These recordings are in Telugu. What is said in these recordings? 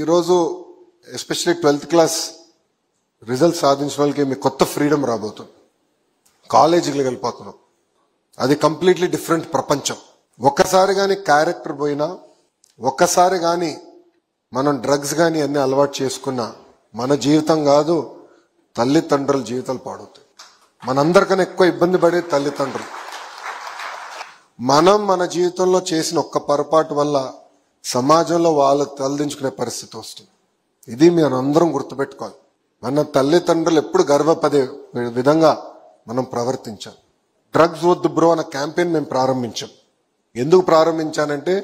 ఈరోజు ఎస్పెషల్లీ 12th క్లాస్ రిజల్ట్ సాధించిన వాళ్ళకి మీకు కొత్త ఫ్రీడమ్ రాబోతుంది. కాలేజీకి వెళ్ళిపోతున్నాం. అది కంప్లీట్లీ డిఫరెంట్ ప్రపంచం. ఒక్కసారి కానీ క్యారెక్టర్ పోయినా, ఒక్కసారి కానీ మనం డ్రగ్స్ కానీ అన్ని అలవాటు చేసుకున్నా మన జీవితం కాదు, తల్లిదండ్రుల జీవితాలు పాడవుతాయి. మనందరికన్నా ఎక్కువ ఇబ్బంది పడే తల్లిదండ్రులు. మనం మన జీవితంలో చేసిన ఒక్క పొరపాటు వల్ల సమాజంలో వాళ్ళు తలదించుకునే పరిస్థితి వస్తుంది. ఇది మీరు అందరం గుర్తుపెట్టుకోవాలి. మన తల్లిదండ్రులు ఎప్పుడు గర్వపడే విధంగా మనం ప్రవర్తించాలి. డ్రగ్స్ వద్దు బ్రో అన్న క్యాంపెయిన్ మేము ప్రారంభించాం. ఎందుకు ప్రారంభించానంటే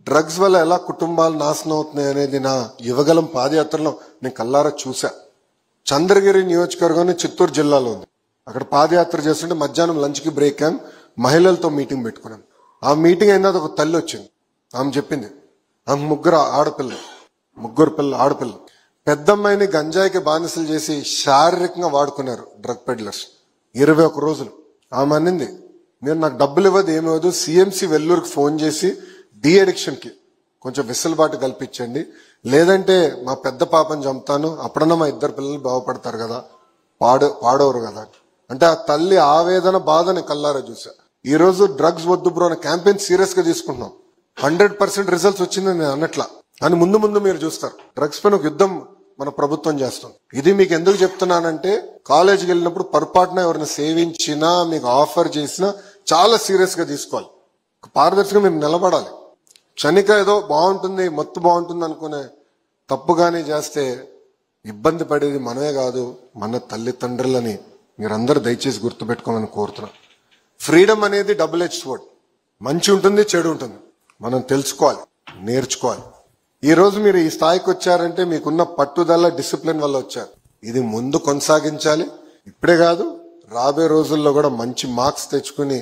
డ్రగ్స్ వల్ల ఎలా కుటుంబాలు నాశనం అవుతున్నాయి అనేది నా యువగలం పాదయాత్రలో నేను కల్లారా చూసా. చంద్రగిరి నియోజకవర్గం చిత్తూరు జిల్లాలో ఉంది. అక్కడ పాదయాత్ర చేస్తుంటే మధ్యాహ్నం లంచ్కి బ్రేక్ అయ్యాం. మహిళలతో మీటింగ్ పెట్టుకున్నాం. ఆ మీటింగ్ అయినా ఒక తల్లి వచ్చింది. ఆమె చెప్పింది, ఆమె ముగ్గురు ఆడపిల్లలు. పెద్దమ్మాయిని గంజాయికి బానిసలు చేసి శారీరకంగా వాడుకున్నారు డ్రగ్ పెడ్లర్స్ 21 రోజులు. ఆమె అనింది, మీరు నాకు డబ్బులు ఇవ్వదు ఏమివ్వదు, సిఎంసి వెల్లూరుకి ఫోన్ చేసి డి అడిక్షన్ కి కొంచెం వెసులుబాటు కల్పించండి, లేదంటే మా పెద్ద పాపని చంపుతాను, అప్పుడన్నా మా ఇద్దరు పిల్లలు బాగుపడతారు కదా, పాడవరు కదా. అంటే ఆ తల్లి ఆవేదన బాధని కల్లారా చూసా. ఈ రోజు డ్రగ్స్ వద్దు బ్రో అనే క్యాంపెయిన్ సీరియస్ గా తీసుకుంటున్నాం. 100% రిజల్ట్స్ వచ్చిందని నేను అన్నట్లా అని ముందు మీరు చూస్తారు. డ్రగ్స్ పైన ఒక యుద్ధం మన ప్రభుత్వం చేస్తుంది. ఇది మీకు ఎందుకు చెప్తున్నానంటే కాలేజీకి వెళ్ళినప్పుడు పొరపాటున ఎవరిని సేవించినా, మీకు ఆఫర్ చేసినా చాలా సీరియస్ గా తీసుకోవాలి. పారదర్శకంగా మీరు నిలబడాలి. క్షణిక ఏదో బాగుంటుంది, మత్తు బాగుంటుంది అనుకునే తప్పుగానే చేస్తే ఇబ్బంది పడేది మనమే కాదు, మన తల్లిదండ్రులని మీరందరూ దయచేసి గుర్తుపెట్టుకోమని కోరుతున్నాను. ఫ్రీడమ్ అనేది డబుల్ ఎడ్జ్ స్వర్డ్. మంచి ఉంటుంది, చెడు ఉంటుంది. మనం తెలుసుకోవాలి, నేర్చుకోవాలి. ఈ రోజు మీరు ఈ స్థాయికి వచ్చారంటే మీకున్న పట్టుదల, డిసిప్లిన్ వల్ల వచ్చారు. ఇది ముందు కొనసాగించాలి. ఇప్పుడే కాదు, రాబోయే రోజుల్లో కూడా మంచి మార్క్స్ తెచ్చుకుని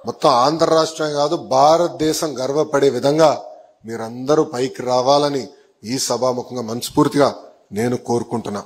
మొత్తం ఆంధ్ర రాష్ట్రమే కాదు భారతదేశం గర్వపడే విధంగా మీరందరూ పైకి రావాలని ఈ సభాముఖంగా మనస్ఫూర్తిగా నేను కోరుకుంటున్నా.